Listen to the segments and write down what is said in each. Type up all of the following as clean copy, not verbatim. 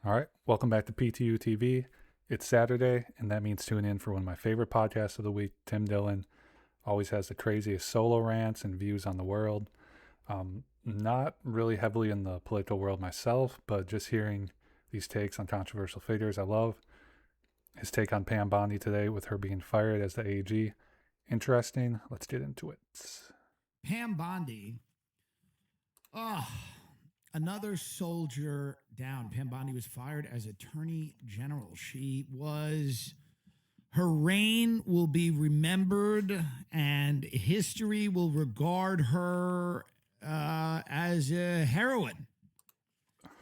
All right, welcome back to PTU TV. It's Saturday, and that means tune in for one of my favorite podcasts of the week. Tim Dillon always has the craziest solo rants and views on the world. Not really heavily in the political world myself, but just hearing these takes on controversial figures I love. His take on Pam Bondi today with her being fired as the AG. Interesting. Let's get into it. Pam Bondi. Oh, another soldier down. Pam Bondi was fired as Attorney General. Her reign will be remembered, and history will regard her as a heroine,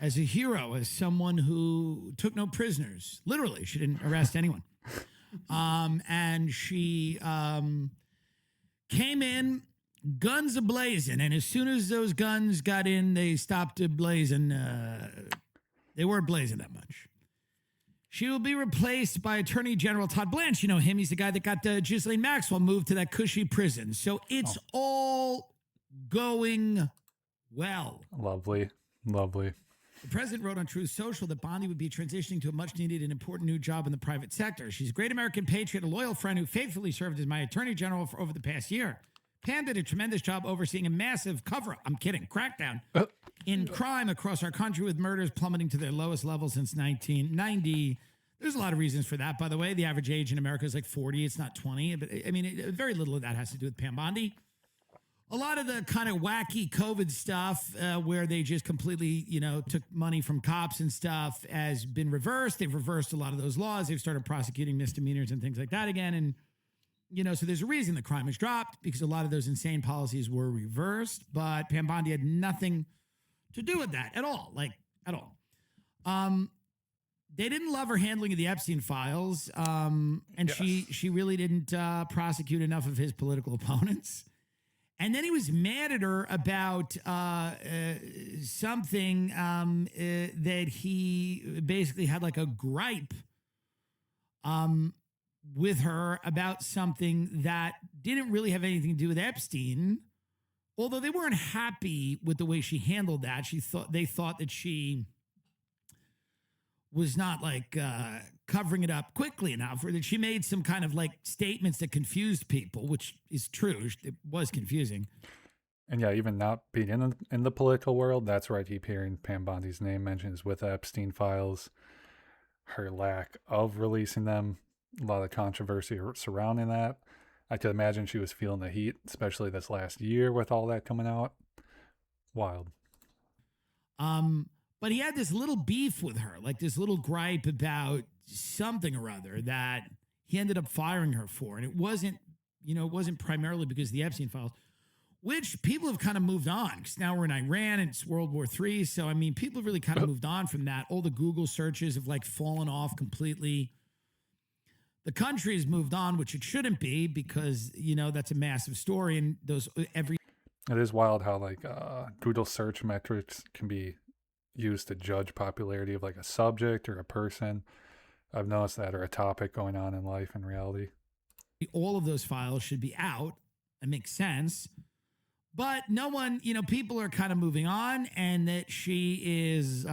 as a hero, as someone who took no prisoners. Literally, she didn't arrest anyone. And she came in guns a-blazing, and as soon as those guns got in, they stopped blazing. They weren't blazing that much. She will be replaced by Attorney General Todd Blanche. You know him. He's the guy that got Ghislaine Maxwell moved to that cushy prison. So it's all going well. Lovely. The president wrote on Truth Social that Bondi would be transitioning to a much-needed and important new job in the private sector. She's a great American patriot, a loyal friend who faithfully served as my attorney general for over the past year. Pam did a tremendous job overseeing a massive crackdown in crime across our country, with murders plummeting to their lowest level since 1990. There's a lot of reasons for that, by the way. The average age in America is like 40. It's not 20. But I mean, very little of that has to do with Pam Bondi. A lot of the kind of wacky COVID stuff where they just completely, took money from cops and stuff has been reversed. They've reversed a lot of those laws. They've started prosecuting misdemeanors and things like that again. And so there's a reason the crime has dropped, because a lot of those insane policies were reversed, but Pam Bondi had nothing to do with that at all, at all. They didn't love her handling of the Epstein files, and yes. she really didn't prosecute enough of his political opponents. And then he was mad at her about something that he basically had like a gripe with her about something that didn't really have anything to do with Epstein, although they weren't happy with the way she handled that. They thought that she was not covering it up quickly enough, or that she made some kind of statements that confused people, which is true. It was confusing. And yeah, even not being in the political world, that's where I keep hearing Pam Bondi's name mentioned with the Epstein files, her lack of releasing them. A lot of controversy surrounding that. I could imagine she was feeling the heat, especially this last year with all that coming out. Wild. But he had this little beef with her, this little gripe about something or other that he ended up firing her for. And it wasn't primarily because of the Epstein files, which people have kind of moved on, because now we're in Iran and it's World War III. So, I mean, people have really kind of moved on from that. All the Google searches have fallen off completely. The country has moved on, which it shouldn't be, because, that's a massive story. And it is wild how Google search metrics can be used to judge popularity of a subject or a person. I've noticed that, or a topic going on in life and reality. All of those files should be out. It makes sense. But no one, people are kind of moving on, and that she is,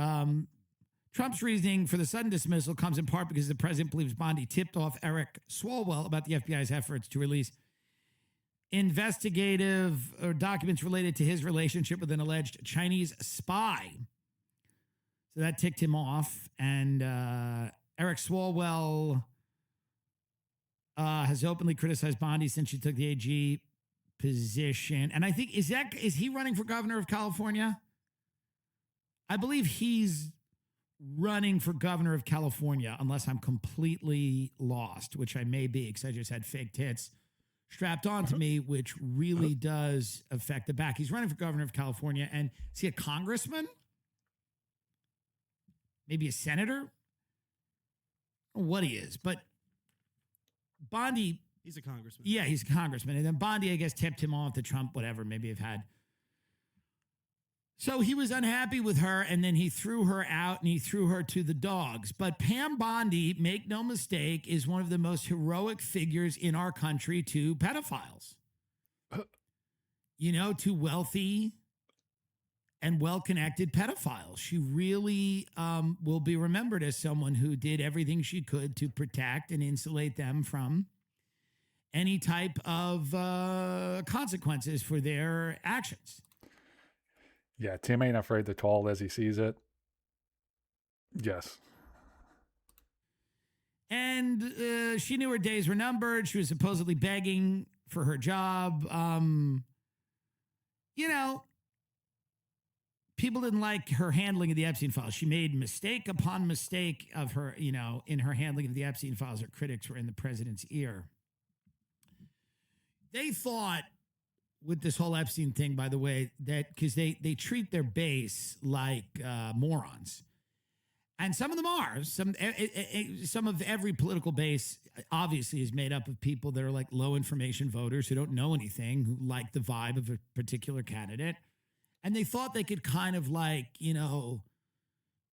Trump's reasoning for the sudden dismissal comes in part because the president believes Bondi tipped off Eric Swalwell about the FBI's efforts to release investigative or documents related to his relationship with an alleged Chinese spy. So that ticked him off. And Eric Swalwell has openly criticized Bondi since she took the AG position. And I think, is he running for governor of California? I believe he's running for governor of California, unless I'm completely lost, which I may be, because I just had fake tits strapped onto me, which really does affect the back. He's running for governor of California. And is he a congressman? Maybe a senator? I don't know what he is, but Bondi... He's a congressman. Yeah, he's a congressman. And then Bondi, I guess, tipped him off to Trump, whatever, maybe have had... So he was unhappy with her, and then he threw her out, and he threw her to the dogs. But Pam Bondi, make no mistake, is one of the most heroic figures in our country to pedophiles. To wealthy and well-connected pedophile. She really will be remembered as someone who did everything she could to protect and insulate them from any type of consequences for their actions. Yeah, Tim ain't afraid to call it as he sees it. Yes. And she knew her days were numbered. She was supposedly begging for her job. People didn't like her handling of the Epstein files. She made mistake upon mistake of her, in her handling of the Epstein files. Her critics were in the president's ear. They thought with this whole Epstein thing, by the way, that because they treat their base like morons. And some of them are. Some of every political base obviously is made up of people that are like low information voters who don't know anything, who like the vibe of a particular candidate. And they thought they could kind of like,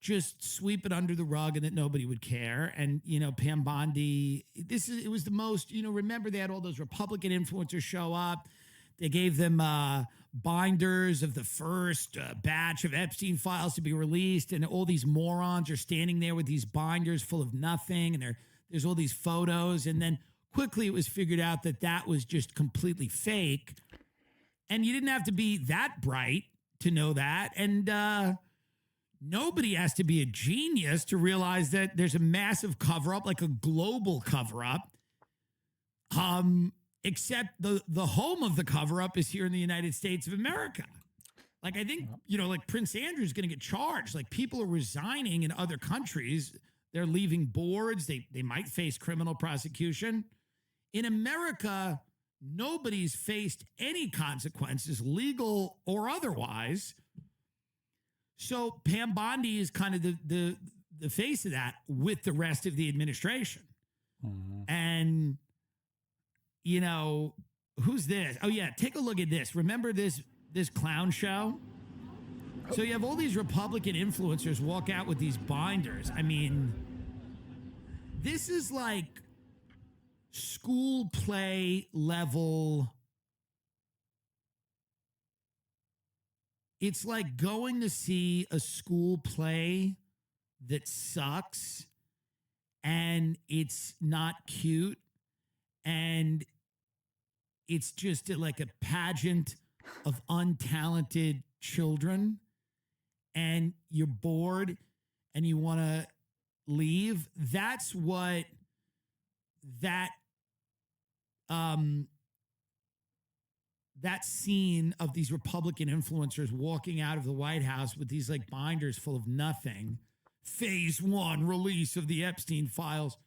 just sweep it under the rug and that nobody would care. And, Pam Bondi, it was the most, remember they had all those Republican influencers show up. They gave them binders of the first batch of Epstein files to be released. And all these morons are standing there with these binders full of nothing. And there's all these photos. And then quickly it was figured out that was just completely fake. And you didn't have to be that bright to know that. And nobody has to be a genius to realize that there's a massive cover-up, like a global cover-up. Except the home of the cover-up is here in the United States of America. Like, I think, like Prince Andrew's going to get charged. Like, people are resigning in other countries. They're leaving boards. They might face criminal prosecution. In America, nobody's faced any consequences, legal or otherwise. So Pam Bondi is kind of the face of that with the rest of the administration. Mm-hmm. And who's this? Oh, yeah, take a look at this. Remember this clown show? So you have all these Republican influencers walk out with these binders. I mean, this is like school play level. It's like going to see a school play that sucks and it's not cute and it's just like a pageant of untalented children and you're bored and you want to leave. That's what that scene of these Republican influencers walking out of the White House with these like binders full of nothing, phase 1 release of the Epstein files.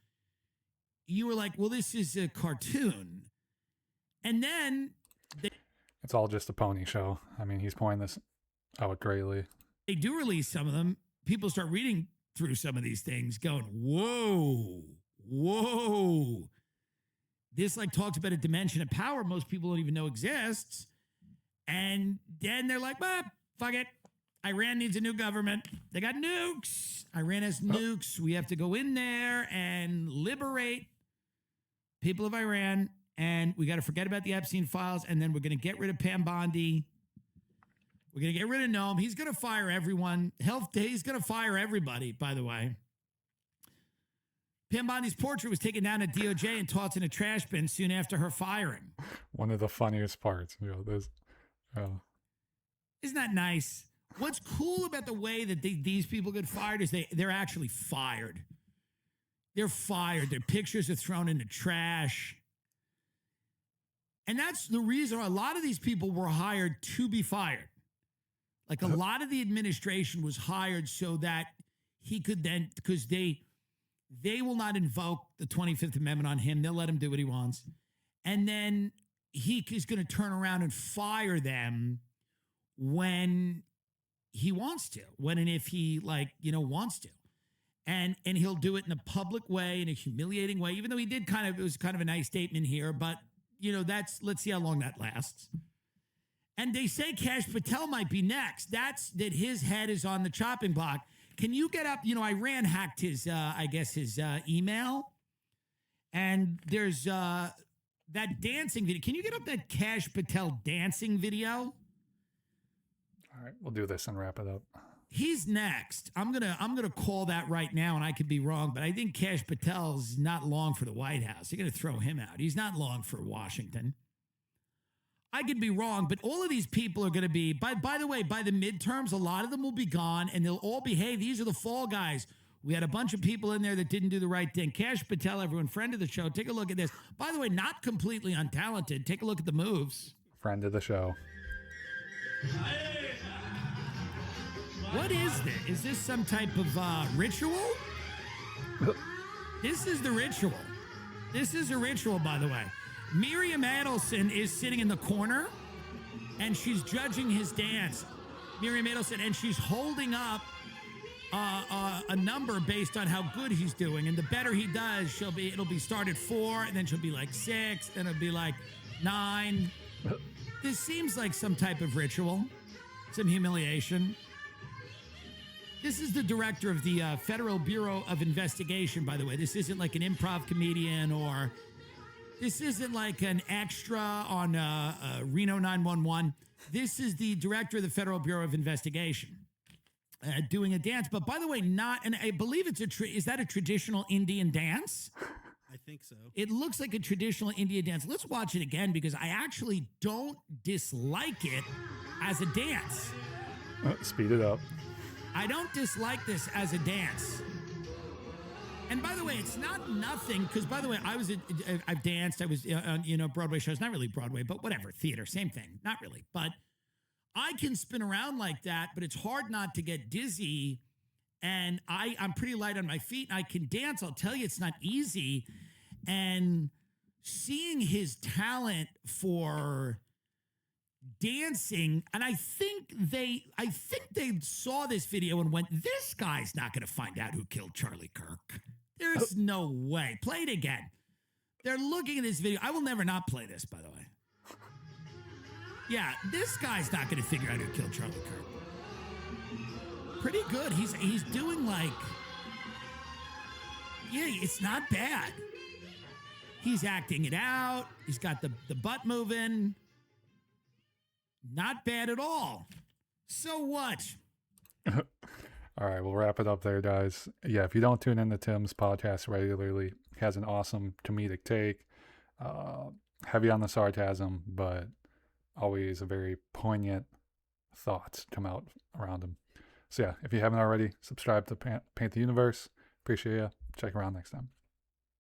You were like, well, this is a cartoon. And then it's all just a pony show. I mean, he's playing this out greatly. They do release some of them. People start reading through some of these things going, whoa. This like talks about a dimension of power most people don't even know exists. And then they're like, fuck it. Iran needs a new government. They got nukes. Iran has nukes. We have to go in there and liberate people of Iran. And we got to forget about the Epstein files. And then we're going to get rid of Pam Bondi. We're going to get rid of Noam. He's going to fire everyone. He's going to fire everybody, by the way. Pam Bondi's portrait was taken down at DOJ and tossed in a trash bin soon after her firing. One of the funniest parts. Isn't that nice? What's cool about the way that these people get fired is they're actually fired. They're fired. Their pictures are thrown in the trash. And that's the reason a lot of these people were hired to be fired. Like a lot of the administration was hired so that he could then, because they will not invoke the 25th Amendment on him. They'll let him do what he wants. And then he is going to turn around and fire them when he wants to, when and if he wants to. And he'll do it in a public way, in a humiliating way, even though it was kind of a nice statement here, but let's see how long that lasts. And they say Kash Patel might be next. That his head is on the chopping block. Can you get up? Iran hacked his email. And there's that dancing video. Can you get up that Kash Patel dancing video? All right, we'll do this and wrap it up. He's next. I'm gonna call that right now, and I could be wrong, but I think Kash Patel's not long for the White House. They're gonna throw him out. He's not long for Washington. I could be wrong, but all of these people are gonna be. By the way, by the midterms, a lot of them will be gone, and they'll all be. Hey, these are the fall guys. We had a bunch of people in there that didn't do the right thing. Kash Patel, everyone, friend of the show. Take a look at this. By the way, not completely untalented. Take a look at the moves. Friend of the show. What is this? Is this some type of ritual? This is the ritual. This is a ritual, by the way. Miriam Adelson is sitting in the corner, and she's judging his dance. Miriam Adelson, and she's holding up a number based on how good he's doing. And the better he does, it'll be start at 4, and then she'll be like 6, then it'll be like 9. This seems like some type of ritual, some humiliation. This is the director of the Federal Bureau of Investigation, by the way. This isn't like an improv comedian, or this isn't like an extra on Reno 911. This is the director of the Federal Bureau of Investigation doing a dance. But by the way, and I believe is that a traditional Indian dance? I think so. It looks like a traditional Indian dance. Let's watch it again, because I actually don't dislike it as a dance. Speed it up. I don't dislike this as a dance. And by the way, it's not nothing, because by the way, I've danced. I was on, Broadway shows, not really Broadway, but whatever, theater, same thing, not really. But I can spin around like that, but it's hard not to get dizzy. And I'm pretty light on my feet, and I can dance. I'll tell you, it's not easy. And seeing his talent for dancing, and I think they saw this video and went, this guy's not going to find out who killed Charlie Kirk. There's no way. Play it again. They're looking at this video. I will never not play this, by the way. Yeah, this guy's not going to figure out who killed Charlie Kirk. Pretty good. He's doing like, yeah, it's not bad. He's acting it out. He's got the butt moving. Not bad at all. So what? All right, we'll wrap it up there, guys. Yeah, if you don't tune into Tim's podcast regularly, he has an awesome comedic take, heavy on the sarcasm, but always a very poignant thoughts come out around him. So yeah, if you haven't already, subscribe to Paint the Universe. Appreciate you. Check around next time.